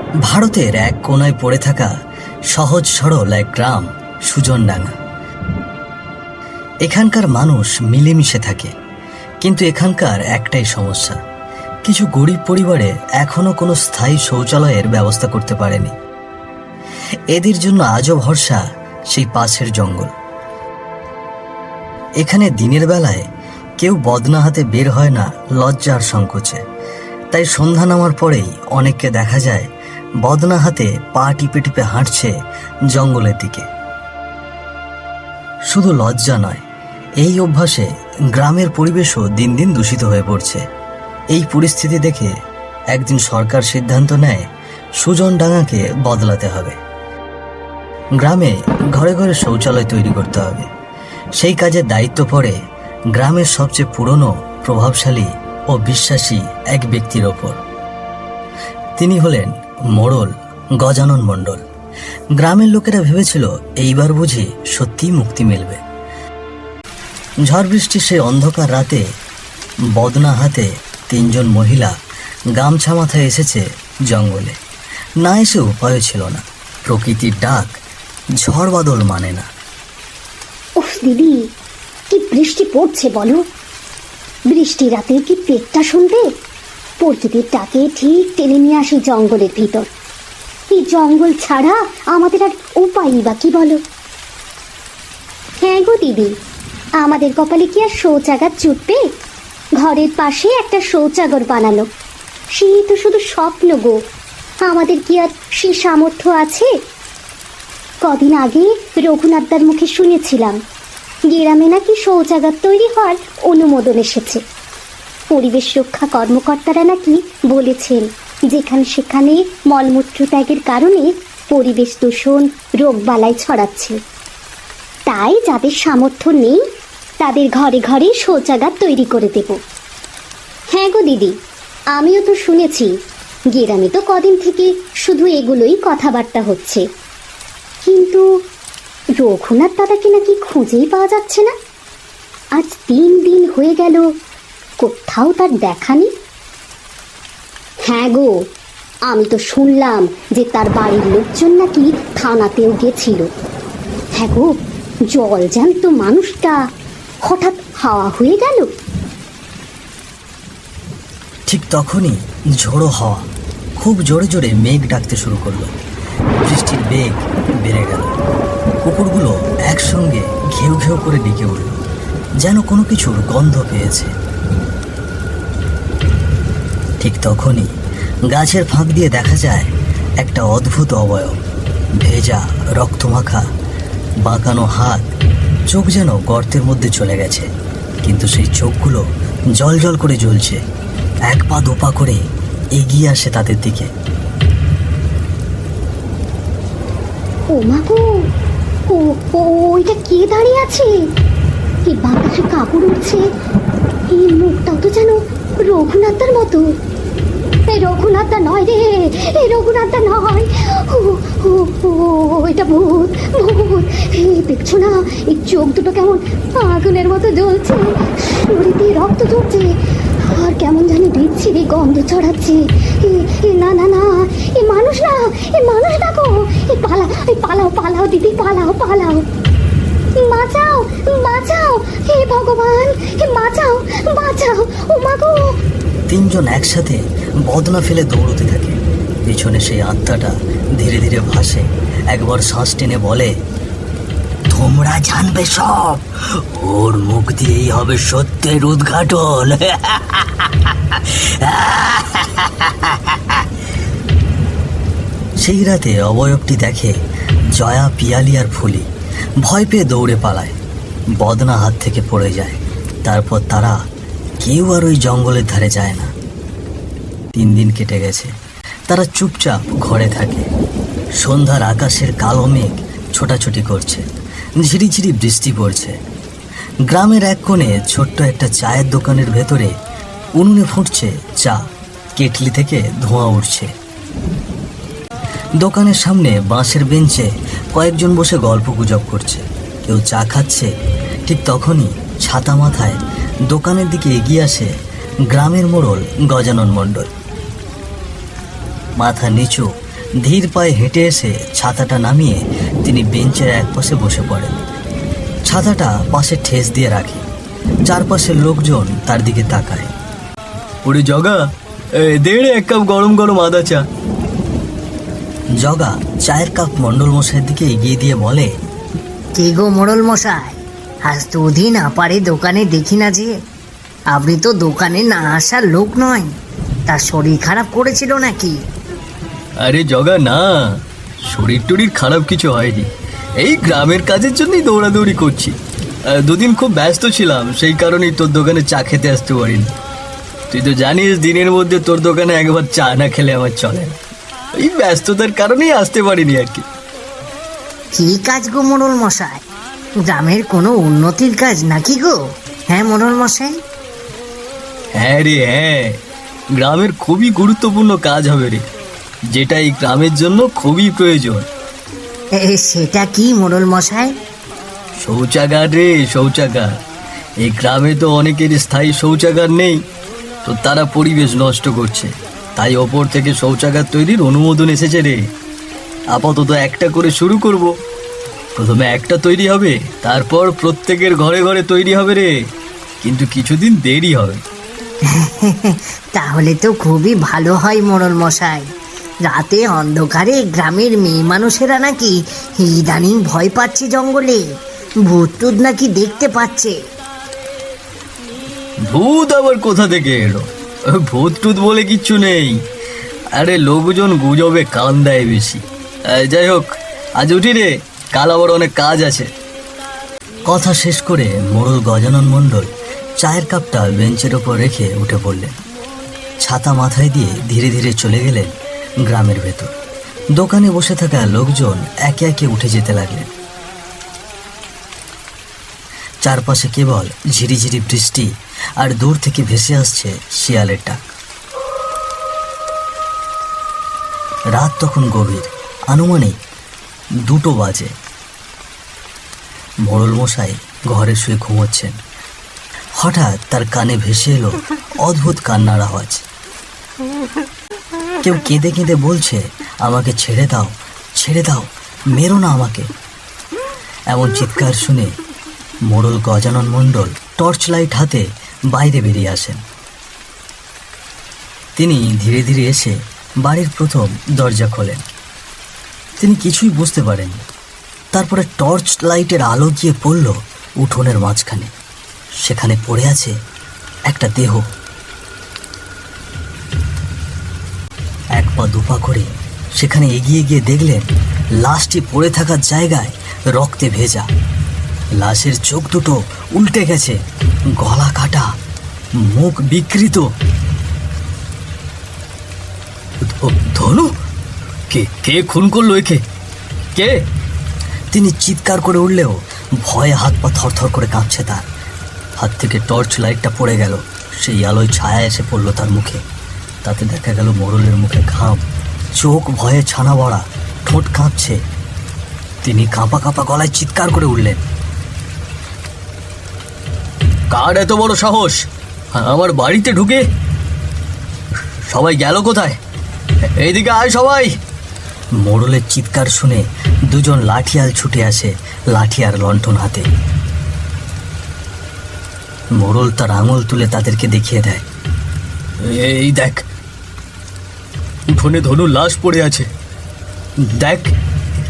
ভারতের এক কোনায় পড়ে থাকা সহজ সরল এক গ্রাম সুজনডাঙ্গা। এখানকার মানুষ মিলেমিশে থাকে, কিন্তু এখানকার একটাই সমস্যা, কিছু গরিব পরিবারে এখনো কোনো স্থায়ী শৌচালয়ের ব্যবস্থা করতে পারেনি। এদের জন্য আজও ভরসা সেই পাশের জঙ্গল। এখানে দিনের বেলায় কেউ বদনা হাতে বের হয় না লজ্জার সংকোচে, তাই সন্ধ্যা নামার পরেই অনেককে দেখা যায় বদনা হাতে পা টিপে টিপে হাঁটছে জঙ্গলের দিকে। শুধু লজ্জা নয়, এই অভ্যাসে গ্রামের পরিবেশও দিন দিন দূষিত হয়ে পড়ছে। এই পরিস্থিতি দেখে একদিন সরকার সিদ্ধান্ত নেয় সুজনডাঙ্গাকে বদলাতে হবে। গ্রামে ঘরে ঘরে শৌচালয় তৈরি করতে হবে। সেই কাজের দায়িত্ব পড়ে গ্রামের সবচেয়ে পুরনো, প্রভাবশালী ও বিশ্বাসী এক ব্যক্তির ওপর। তিনি হলেন মোড়ল গজানন মণ্ডল। গ্রামের লোকেরা ভেবেছিল এইবার বুঝি সত্যিই মুক্তি মিলবে। ঝড় বৃষ্টির সেই অন্ধকার রাতে বদনা হাতে তিনজন মহিলা গামছা মাথায় এসেছে জঙ্গলে। না এসে উপায় ছিল না, প্রকৃতির ডাক ঝড় বাদল মানে না। উফ দিদি, কি বৃষ্টি পড়ছে বলো। বৃষ্টি রাতে কি পেটটা শুনবে? প্রকৃতির ডাকে ঠিক টেনে নিয়ে আসি জঙ্গলের ভিতর। এই জঙ্গল ছাড়া আমাদের আর উপায়ই বা কি বলো? হ্যাঁ গো দিদি, আমাদের কপালে কি আর শৌচাগার জুটবে? ঘরের পাশে একটা শৌচাগার বানানো, সেই তো শুধু স্বপ্ন গো। আমাদের কি আর সে সামর্থ্য আছে? কদিন আগে রঘুনাথদার মুখে শুনেছিলাম গ্রামে নাকি শৌচাগার তৈরি হওয়ার অনুমোদন এসেছে। পরিবেশ রক্ষা কর্মকর্তারা নাকি বলেছেন যেখানে সেখানে মলমূত্র ত্যাগের কারণে পরিবেশ দূষণ, রোগবালাই ছড়াচ্ছে। তাই যাদের সামর্থ্য নেই তাদের ঘরে ঘরে শৌচাগার তৈরি করে দেব। হ্যাঁ গো দিদি, আমিও তো শুনেছি গ্রামে তো কদিন থেকে শুধু এগুলোই কথাবার্তা হচ্ছে, কিন্তু রঘুনাথ দাদাকে নাকি খুঁজেই পাওয়া যাচ্ছে না। আজ 3 দিন হয়ে গেল, কোথাও তার দেখা নেই। হ্যাঁ গো, আমি তো শুনলাম যে তার বাড়ির লোকজন নাকি থানাতেও গেছিল। হ্যাঁ গো, জল জ্যান্ত মানুষটা হঠাৎ হাওয়া হয়ে গেল। ঠিক তখনই ঝোড়ো হাওয়া খুব জোরে জোরে মেঘ ডাকতে শুরু করলো। বৃষ্টির বেগ বেড়ে গেল। কুকুরগুলো একসঙ্গে ঘেউ ঘেউ করে ডেকে উঠল, যেন কোনো কিছুর গন্ধ পেয়েছে। ঠিক তখনই গাছের ফাঁক দিয়ে দেখা যায় একটা অদ্ভুত অবয়ব, ভেজা রক্তমাখা বাঁকানো হাত, চোখ যেন গর্তের মধ্যে চলে গেছে, কিন্তু সেই চোখগুলো জল জল করে জ্বলছে। এক পা দোপা করে এগিয়ে আসে তাদের দিকে। ও মা গো, ওইটা কে দাঁড়িয়ে আছে? এই বাতাসে কাপড় উঠছে, এই মুখটাও তো যেন রঘুনাথদার মতো। এই রঘুনাথদা নয় রে, এই রঘুনাথদা নয়, এটা ভূত ভূত। দেখছো না, এই চোখ দুটো কেমন আগুনের মতো জ্বলছে, শরীর দিয়ে রক্ত ঝরছে, আর কেমন জানি বিচ্ছিরি গন্ধ ছড়াচ্ছে। না না না, এ মানুষ না, এ মানুষ না গো। পালাও পালাও দিদি, পালাও পালাও, বাঁচাও বাঁচাও, হে ভগবান, হে বাঁচাও বাঁচাও, ও মা গো। তিনজন একসাথে বদনা ফেলে দৌড়তে থাকে। পিছনে সেই আত্মাটা ধীরে ধীরে ভাসে, একবার শ্বাস টেনে বলে, তোমরা জানবে সব, ওর মুখ দিয়েই হবে সত্যের উদ্ঘাটন। সেই রাতে অবয়বটি দেখে জয়া, পিয়ালি আর ফুলি। ভয় পেয়ে দৌড়ে পালায়, বদনা হাত থেকে পড়ে যায়। তারপর তারা কেউ আর ওই জঙ্গলের ধারে যায় না। 3 দিন কেটে গেছে, তারা চুপচাপ ঘরে থাকে। সন্ধ্যার আকাশের কালো মেঘ ছোটাছুটি করছে, ঝিরিঝিরি বৃষ্টি পড়ছে। গ্রামের এক কোণে ছোট্ট একটা চায়ের দোকানের ভেতরে উনুনে ফুটছে চা, কেটলি থেকে ধোঁয়া উঠছে। দোকানের সামনে বাঁশের বেঞ্চে কয়েকজন বসে গল্প গুজব করছে, কেউ চা খাচ্ছে। ঠিক তখনই ছাতা মাথায় দোকানের দিকে এগিয়ে আসে গ্রামের মোড়ল গজানন মণ্ডল। মাথা নিচু, ধীর পায়ে হেঁটে এসে ছাতাটা নামিয়ে তিনি বেঞ্চের একপাশে বসে পড়েন। ছাতাটা পাশে ঠেস দিয়ে রাখে। চারপাশের লোকজন তার দিকে তাকায়। ওরে জগা, দেড়ে এক কাপ গরম গরম আদা চা। জগা চায়ের কাপ মণ্ডল মশাইয়ের দিকে এগিয়ে দিয়ে বলে, কি গো মোড়ল মশাই, আজ দুদিন আপারে দোকানে দেখি না যে। আপনি তো দোকানে না আসার লোক নয়, তার শরীর খারাপ করেছিল নাকি? আরে জগা না, শরীর টরীর খারাপ কিছু হয়নি, এই গ্রামের কাজের জন্যই দৌড়াদৌড়ি করছি। দুদিন খুব ব্যস্ত ছিলাম, সেই কারণেই তোর দোকানে চা খেতে আসতে পারিনি। তুই তো জানিস দিনের মধ্যে তোর দোকানে একবার চা না খেলে আমার চলে না, এই ব্যস্ততার কারণেই আসতে পারিনি আর কি। কি কাজ গো মোড়ল মশাই? গ্রামের কোনো উন্নতির কাজ নাকি গো? হ্যাঁ মোড়ল মশাই। হ্যাঁ রে হ্যাঁ, গ্রামের খুবই গুরুত্বপূর্ণ কাজ হবে রে, যেটা এই গ্রামের জন্য খুবই প্রয়োজন। সেটা কি মোড়ল মশাই? শৌচাগার রে, শৌচাগার। এই গ্রামে তো অনেকের স্থায়ী শৌচাগার নেই, তো তারা পরিবেশ নষ্ট করছে, তাই ওপর থেকে শৌচাগার তৈরির অনুমোদন এসেছে রে। আপাতত একটা করে শুরু করব। প্রথমে একটা তৈরি হবে, তারপর প্রত্যেকের ঘরে ঘরে তৈরি হবে রে, কিন্তু কিছুদিন দেরি হবে। তাহলে তো খুবই ভালো হয় মোড়ল মশাই। রাতে অন্ধকারে গ্রামের মেয়ে মানুষেরা নাকি ইদানিং ভয় পাচ্ছে, জঙ্গলে ভূত টুত নাকি দেখতে পাচ্ছে। ভূত আবার কোথা থেকে এলো? ভূত টুত বলে কিচ্ছু নেই। আরে লোকজন গুজবে কান দেয় বেশি। যাই হোক, আজ উঠি রে, কাল আবার অনেক কাজ আছে। কথা শেষ করে মোড়ল গজানন মণ্ডল চায়ের কাপটা বেঞ্চের ওপর রেখে উঠে পড়লেন। ছাতা মাথায় দিয়ে ধীরে ধীরে চলে গেলেন গ্রামের ভেতর। দোকানে বসে থাকা লোকজন একে একে উঠে যেতে লাগলেন। চারপাশে কেবল ঝিরিঝিরি বৃষ্টি আর দূর থেকে ভেসে আসছে শিয়ালের ডাক। রাত তখন গভীর, আনুমানিক 2টো বাজে। মোড়ল মশাই ঘরে শুয়ে ঘুমোচ্ছেন। হঠাৎ তার কানে ভেসে এলো অদ্ভুত কান্নার আওয়াজ। কেউ কেঁদে কেঁদে বলছে, আমাকে ছেড়ে দাও, ছেড়ে দাও, মেরো না আমাকে। এমন চিৎকার শুনে মোড়ল গজানন মণ্ডল টর্চ লাইট হাতে বাইরে বেরিয়ে আসেন। তিনি ধীরে ধীরে এসে বাড়ির প্রথম দরজা খোলেন। তিনি কিছুই বুঝতে পারেন। তারপরে টর্চ লাইটের আলো গিয়ে পড়ল উঠোনের মাঝখানে। সেখানে পড়ে আছে একটা দেহ। এক পা দুপা করে সেখানে এগিয়ে গিয়ে দেখলেন লাশটি পড়ে থাকার জায়গায় রক্তে ভেজা। লাশের চোখ দুটো উল্টে গেছে, গলা কাটা, মুখ বিকৃত। ধনু, কে কে খুন করলো একে? কে? তিনি চিৎকার করে উঠলেও ভয়ে হাত পা থরথর করে কাঁপছে তার। হাত থেকে টর্চ লাইটটা পড়ে গেল, সেই আলোয় ছায়া এসে পড়লো তার মুখে। তাতে দেখা গেল মোড়লের মুখে ঘাম, চোখ ভয়ে ছানা বড়া, ঠোঁট কাঁপছে। তিনি কাঁপা কাঁপা গলায় চিৎকার করে উঠলেন, কার এত বড় সাহস আমার বাড়িতে ঢুকে? সবাই গেল কোথায়? এইদিকে আয় সবাই। মোড়লের চিৎকার শুনে দুজন লাঠিয়াল ছুটে আসে, লাঠি আর লণ্ঠন হাতে। মোড়ল তার আঙুল তুলে তাদেরকে দেখিয়ে দেয়, এই দেখ, উঠোনে ধনুর লাশ পড়ে আছে। দেখ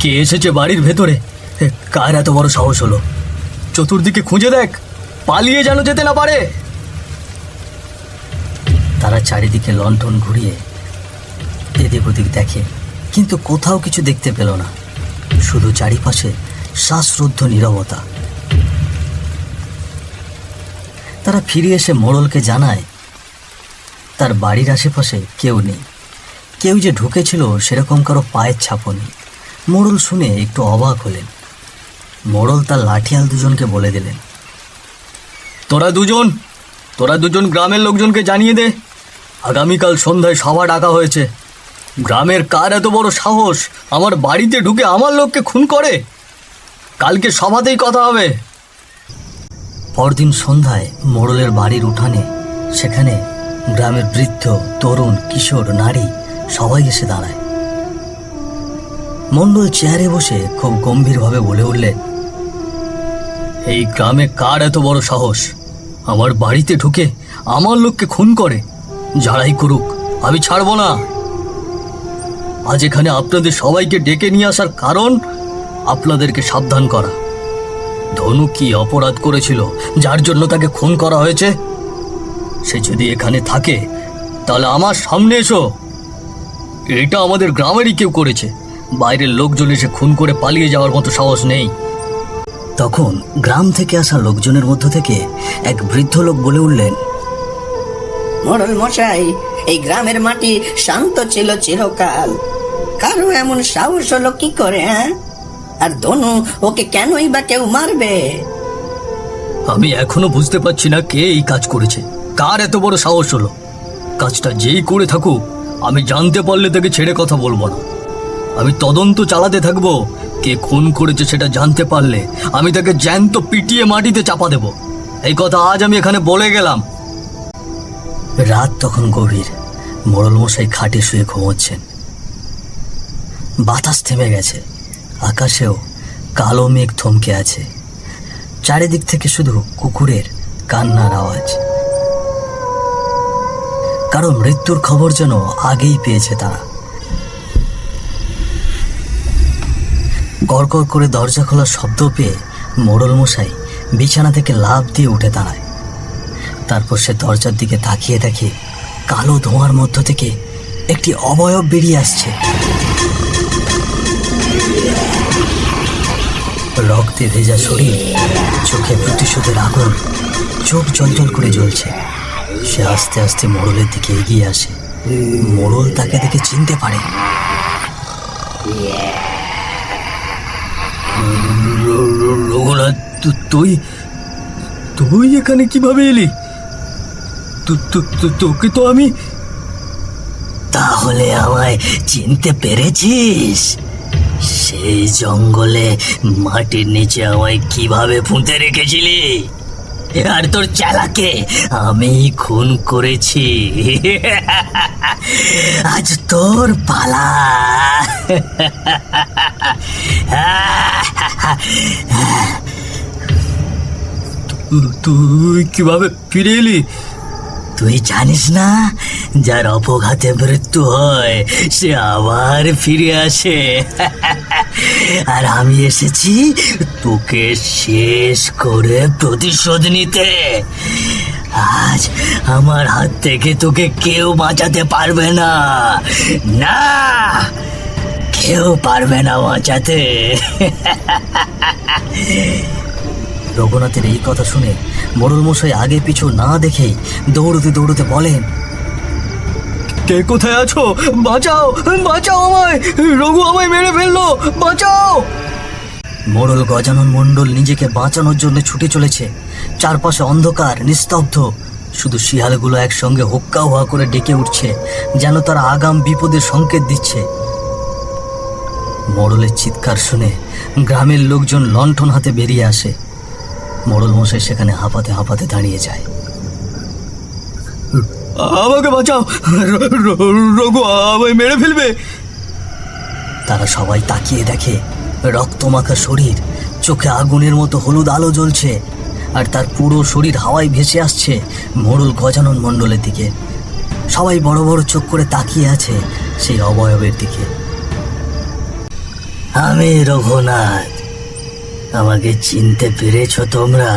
কে এসেছে বাড়ির ভেতরে, কার এত বড় সাহস হলো? চতুর্দিকে খুঁজে দেখ, পালিয়ে যেন যেতে না পারে। তারা চারিদিকে লণ্ঠন ঘুরিয়ে এদিক ওদিক দেখে, কিন্তু কোথাও কিছু দেখতে পেল না, শুধু চারিপাশে শ্বাসরুদ্ধ নীরবতা। তারা ফিরে এসে মোড়লকে জানায় তার বাড়ির আশেপাশে কেউ নেই। কেউ যে ঢুকেছিল সেরকম কারো পায়ের ছাপও নেই। মোড়ল শুনে একটু অবাক হলেন। মোড়ল তার লাঠিয়াল দুজনকে বলে দিলেন, তোরা দুজন গ্রামের লোকজনকে জানিয়ে দে, আগামীকাল সন্ধ্যায় সভা ডাকা হয়েছে। গ্রামের কার এত বড় সাহস আমার বাড়িতে ঢুকে আমার লোককে খুন করে? কালকে সভাতেই কথা হবে। পরদিন সন্ধ্যায় মোড়লের বাড়ির উঠানে, সেখানে গ্রামের বৃদ্ধ, তরুণ, কিশোর, নারী সবাই এসে দাঁড়ায়। মণ্ডল চেয়ারে বসে খুব গম্ভীরভাবে বলে উঠলেন, এই গ্রামে কার এত বড় সাহস আমার বাড়িতে ঢুকে আমার লোককে খুন করে? যারাই করুক আমি ছাড়বো না। আজ এখানে আপনাদের সবাইকে ডেকে নিয়ে আসার কারণ আপনাদেরকে সাবধান করা। ধনু কি অপরাধ করেছিল যার জন্য তাকে খুন করা হয়েছে? সে যদি এখানে থাকে তাহলে আমার সামনে এসো। এটা আমাদের গ্রামেরই কেউ করেছে, বাইরের লোকজন এসে খুন করে পালিয়ে যাওয়ার মতো সাহস নেই। তখন গ্রাম থেকে আসা লোকজনের মধ্য থেকে এক বৃদ্ধ লোক বলে উঠলেন, মোড়ল মশাই, এই গ্রামের মাটি শান্ত ছিল চিরকাল, কারো এমন সাহস হলো কি করে? হ্যাঁ, আর ধনু ওকে কেনই বা কেউ মারবে? আমি এখনো বুঝতে পারছি না কে এই কাজ করেছে, কার এত বড় সাহস হলো। কাজটা যেই করে থাকুক আমি জানতে পারলে তাকে ছেড়ে কথা বলবো না। আমি তদন্ত চালাতে থাকবো, কে খুন করেছে সেটা জানতে পারলে আমি তাকে জ্যান্ত পিটিয়ে মাটিতে চাপা দেব। এই কথা আজ আমি এখানে বলে গেলাম। রাত তখন গভীর, মোড়ল মশাই খাটে শুয়ে ঘুমোচ্ছেন। বাতাস থেমে গেছে, আকাশেও কালো মেঘ থমকে আছে। চারিদিক থেকে শুধু কুকুরের কান্নার আওয়াজ। কারণ মৃত্যুর খবর যেন আগেই পেয়েছে তারা। গড়গড় করে দরজা খোলার শব্দ পেয়ে মোড়ল মশাই বিছানা থেকে লাফ দিয়ে উঠে দাঁড়ায়। তারপর সে দরজার দিকে তাকিয়ে দেখে কালো ধোঁয়ার মধ্য থেকে একটি অবয়ব বেরিয়ে আসছে। রক্তে ভেজা শরীর, চোখে প্রতিশোধের আগুন, চোখ জ্বলজ্বল করে জ্বলছে। সে আস্তে আস্তে মোড়লের দিকে এগিয়ে আসে। মোড়ল তাকে দেখে চিনতে পারে। রঘুনাথ, তুই তুই এখানে কিভাবে এলি? তোকে তো আমি... তাহলে আমায় চিনতে পেরেছিস? সেই জঙ্গলে মাটির নিচে আমায় কিভাবে পুঁতে রেখেছিলি, আর তোর চালাকে আমি খুন করেছি। আজ তোর পালা। তুই কিভাবে ফিরে এলি? তুই জানিস না, যার অপঘাতে মৃত্যু হয় সে আবার ফিরে আসে। আর আমি এসেছি তোকে শেষ করে প্রতিশোধ নিতে। আজ আমার হাত থেকে তোকে কেউ বাঁচাতে পারবে না, না কেউ পারবে না বাঁচাতে। রঘুনাথের এই কথা শুনে মোড়ল মশাই আগে পিছু না দেখেই দৌড়তে দৌড়তে বলেন, কে কোথায় আছো? বাঁচাও, বাঁচাও আমায়, রঘু আমায় মেরে ফেললো, বাঁচাও। মোড়ল গজানন মণ্ডল নিজেকে বাঁচানোর জন্য ছুটে চলেছে। চারপাশে অন্ধকার, নিস্তব্ধ। শুধু শিয়ালগুলো একসঙ্গে হুক্কা হুয়া করে ডেকে উঠছে, যেন তারা আগাম বিপদের সংকেত দিচ্ছে। মোড়লের চিৎকার শুনে গ্রামের লোকজন লণ্ঠন হাতে বেরিয়ে আসে। মোড়ল মশাই সেখানে হাঁপাতে হাঁপাতে দাঁড়িয়ে যায়। আমাকে বাঁচাও, রঘু আমায় মেরে ফেলবে। তারা সবাই তাকিয়ে দেখে রক্তমাখা শরীর, চোখে আগুনের মতো হলুদ আলো জ্বলছে, আর তার পুরো শরীর হাওয়ায় ভেসে আসছে মোড়ল গজানন মণ্ডলের দিকে। সবাই বড় বড় চোখ করে তাকিয়ে আছে সেই অবয়বের দিকে। আমি রঘুনাথ, আমাকে চিনতে পেরেছ তোমরা?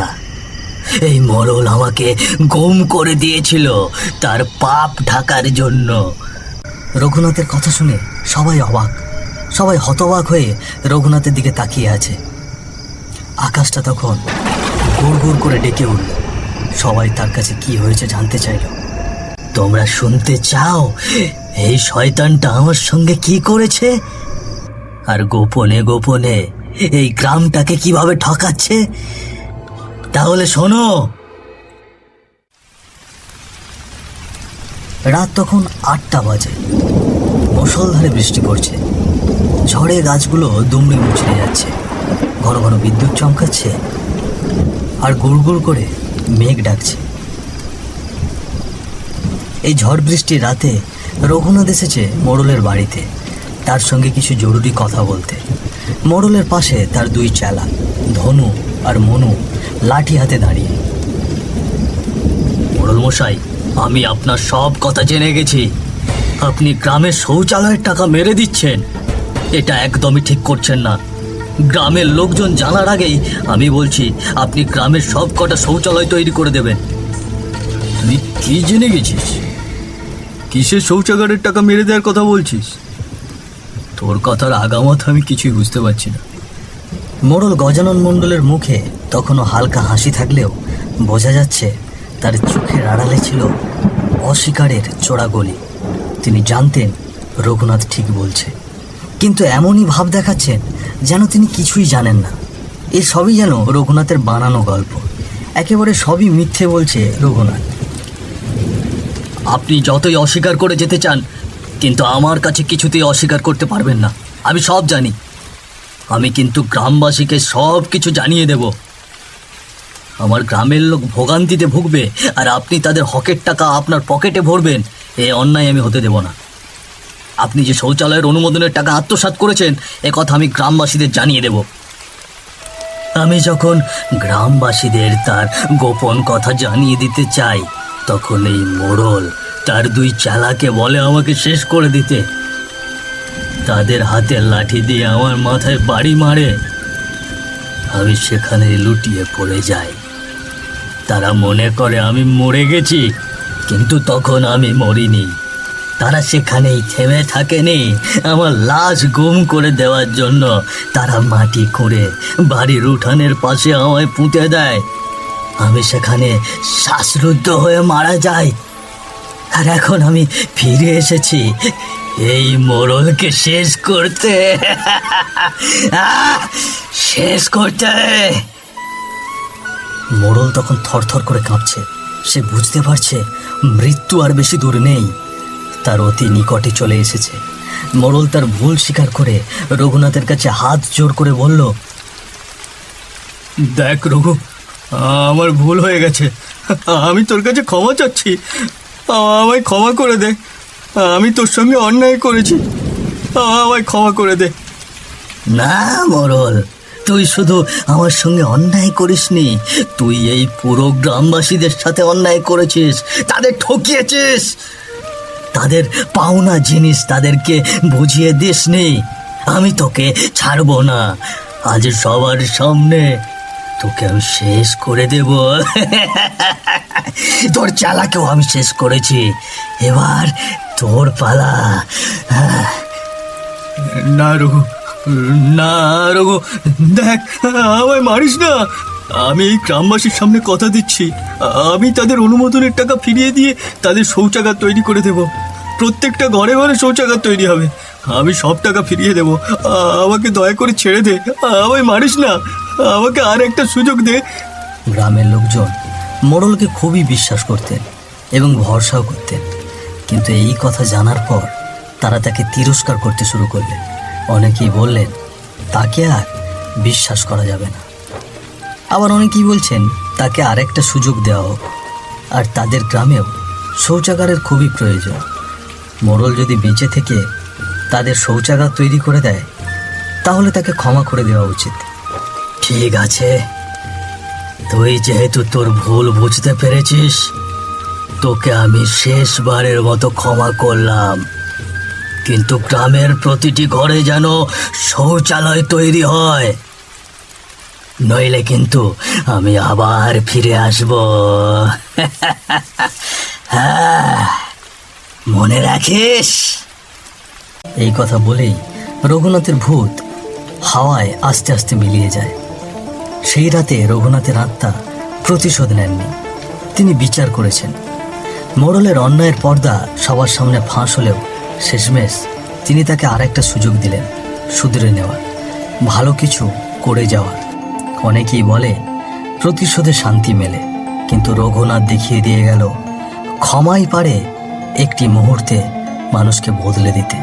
এই মোড়ল আমাকে গুম করে দিয়েছিল তার পাপ ঢাকার জন্য। রঘুনাথের কথা শুনে সবাই অবাক, সবাই হতবাক হয়ে রঘুনাথের দিকে তাকিয়ে আছে। আকাশটা তখন গুড় গুড় করে ডেকে উঠল। সবাই তার কাছে কি হয়েছে জানতে চাইল। তোমরা শুনতে চাও এই শয়তানটা আমার সঙ্গে কি করেছে, আর গোপনে গোপনে এই গ্রামটাকে কিভাবে ঠকাচ্ছে? তাহলে শোনো। রাত তখন 8টা বাজে। মুষলধারে বৃষ্টি পড়ছে। ঝড়ে গাছগুলো দুমড়ে মুচড়ে যাচ্ছে। ঘন ঘন বিদ্যুৎ চমকাচ্ছে, আর গুড় গুড় করে মেঘ ডাকছে। এই ঝড় বৃষ্টির রাতে রঘুনাথ এসেছে মোড়লের বাড়িতে। তার সঙ্গে কিছু জরুরি কথা বলতে। মোড়লের পাশে তার দুই চেলা ধনু আর মনু লাঠি হাতে দাঁড়িয়ে। মোড়ল মশাই, আমি আপনার সব কথা জেনে গেছি। আপনি গ্রামের শৌচালয়ের টাকা মেরে দিচ্ছেন, এটা একদমই ঠিক করছেন না। গ্রামের লোকজন জানার আগেই আমি বলছি আপনি গ্রামের সব কটা শৌচালয় তৈরি করে দেবেন। তুই কি জেনে গেছিস? কিসের শৌচাগারের টাকা মেরে দেওয়ার কথা বলছিস? তোর কথার আগামাথ আমি কিছুই বুঝতে পারছি না। মোড়ল গজানন মণ্ডলের মুখে তখনও হালকা হাসি থাকলেও বোঝা যাচ্ছে তার চোখের আড়ালে ছিল অস্বীকারের চোরাগলি। তিনি জানতেন রঘুনাথ ঠিক বলছে, কিন্তু এমনই ভাব দেখাচ্ছেন যেন তিনি কিছুই জানেন না। এই সবই যেন রঘুনাথের বানানো গল্প, একেবারে সবই মিথ্যে বলছে রঘুনাথ। আপনি যতই অস্বীকার করে যেতে চান, কিন্তু আমার কাছে কিছুতেই অস্বীকার করতে পারবেন না। আমি সব জানি। আমি কিন্তু গ্রামবাসীকে সব কিছু জানিয়ে দেব। আমার গ্রামের লোক ভোগান্তিতে ভুগবে আর আপনি তাদের হকের টাকা আপনার পকেটে ভরবেন, এই অন্যায় আমি হতে দেব না। আপনি যে শৌচালয়ের অনুমোদনের টাকা আত্মসাৎ করেছেন, এ কথা আমি গ্রামবাসীদের জানিয়ে দেব। আমি যখন গ্রামবাসীদের তার গোপন কথা জানিয়ে দিতে চাই, তখন এই মোড়ল তার দুই চেলাকে বলে আমাকে শেষ করে দিতে। তাদের হাতের লাঠি দিয়ে আমার মাথায় বাড়ি মারে। আমি সেখানে লুটিয়ে পড়ে যাই। তারা মনে করে আমি মরে গেছি, কিন্তু তখন আমি মরিনি। তারা সেখানেই থেমে থাকেনি। আমার লাশ গুম করে দেওয়ার জন্য তারা মাটি খুঁড়ে বাড়ির উঠানের পাশে আমায় পুঁতে দেয়। আমি সেখানে শ্বাসরুদ্ধ হয়ে মারা যাই। আর এখন আমি ফিরে এসেছি এই মোড়লকে শেষ করতে। শেষ করতে। মোড়ল তখন থরথর করে কাঁপছে। সে বুঝতে পারছে মৃত্যু আর বেশি দূর নেই, তার অতি নিকটে চলে এসেছে। মোড়ল তার ভুল স্বীকার করে রঘুনাথের কাছে হাত জোর করে বলল, দেখ রঘু, আমার ভুল হয়ে গেছে। আমি তোর কাছে ক্ষমা চাচ্ছি। আমায় ক্ষমা করে দে। আমি তোর সঙ্গে অন্যায় করেছি, আমায় ক্ষমা করে দে। না মোড়ল, তুই শুধু আমার সঙ্গে অন্যায় করিসনি, তুই এই পুরো গ্রামবাসীদের সাথে অন্যায় করেছিস। তাদের ঠকিয়েছিস, তাদের পাওনা জিনিস তাদেরকে বুঝিয়ে দিসনি। আমি তোকে ছাড়বো না। আজ সবার সামনে তোকে আমি শেষ করে দেব। তোর চালাকেও আমি শেষ করেছি, এবার তোর পালা। না রঘু, না রঘু, দেখ, আমায় মারিস না। আমি এই গ্রামবাসীর সামনে কথা দিচ্ছি, আমি তাদের অনুমোদনের টাকা ফিরিয়ে দিয়ে তাদের শৌচাগার তৈরি করে দেব। প্রত্যেকটা ঘরে ঘরে শৌচাগার তৈরি হবে। আমি সব টাকা ফিরিয়ে দেব। আমাকে দয়া করে ছেড়ে দে, আমায় মারিস না, আমাকে আর একটা সুযোগ দে। গ্রামের লোকজন মোড়লকে খুবই বিশ্বাস করতেন এবং ভরসাও করতেন, কিন্তু এই কথা জানার পর তারা তাকে তিরস্কার করতে শুরু করলেন। অনেকেই বললেন তাকে আর বিশ্বাস করা যাবে না। আবার অনেকেই বলছেন তাকে আরেকটা সুযোগ দেওয়া হোক। আর তাদের গ্রামেও শৌচাগারের খুবই প্রয়োজন। মোড়ল যদি বেঁচে থেকে তাদের শৌচাগার তৈরি করে দেয়, তাহলে তাকে ক্ষমা করে দেওয়া উচিত। ঠিক আছে, তুই যেহেতু তোর ভুল বুঝতে পেরেছিস, তোকে আমি শেষবারের মতো ক্ষমা করলাম। কিন্তু গ্রামের প্রতিটি ঘরে যেন শৌচালয় তৈরি হয়, নইলে কিন্তু আমি আবার ফিরে আসব। হ্যাঁ, মনে রাখিস। এই কথা বলেই রঘুনাথের ভূত হাওয়ায় আস্তে আস্তে মিলিয়ে যায়। সেই রাতে রঘুনাথের আত্মা প্রতিশোধ নেননি, তিনি বিচার করেছেন। মোড়লের অন্যায়ের পর্দা সবার সামনে ফাঁস হলেও শেষমেশ তিনি তাকে আরেকটা সুযোগ দিলেন, শুধরে নেওয়ার, ভালো কিছু করে যাওয়ার। অনেকেই বলে প্রতিশোধে শান্তি মেলে, কিন্তু রঘুনাথ দেখিয়ে দিয়ে গেল ক্ষমাই পারে একটি মুহূর্তে মানুষকে বদলে দিতে।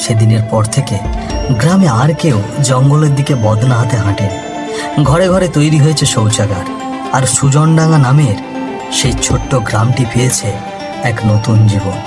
সেদিনের পর থেকে গ্রামে আর কেউ জঙ্গলের দিকে বদনা হাতে হাঁটেনি। ঘরে ঘরে তৈরি হয়েছে শৌচাগার, আর সুজনডাঙ্গা নামের সেই ছোট্ট গ্রামটি পেয়েছে এক নতুন জীবন।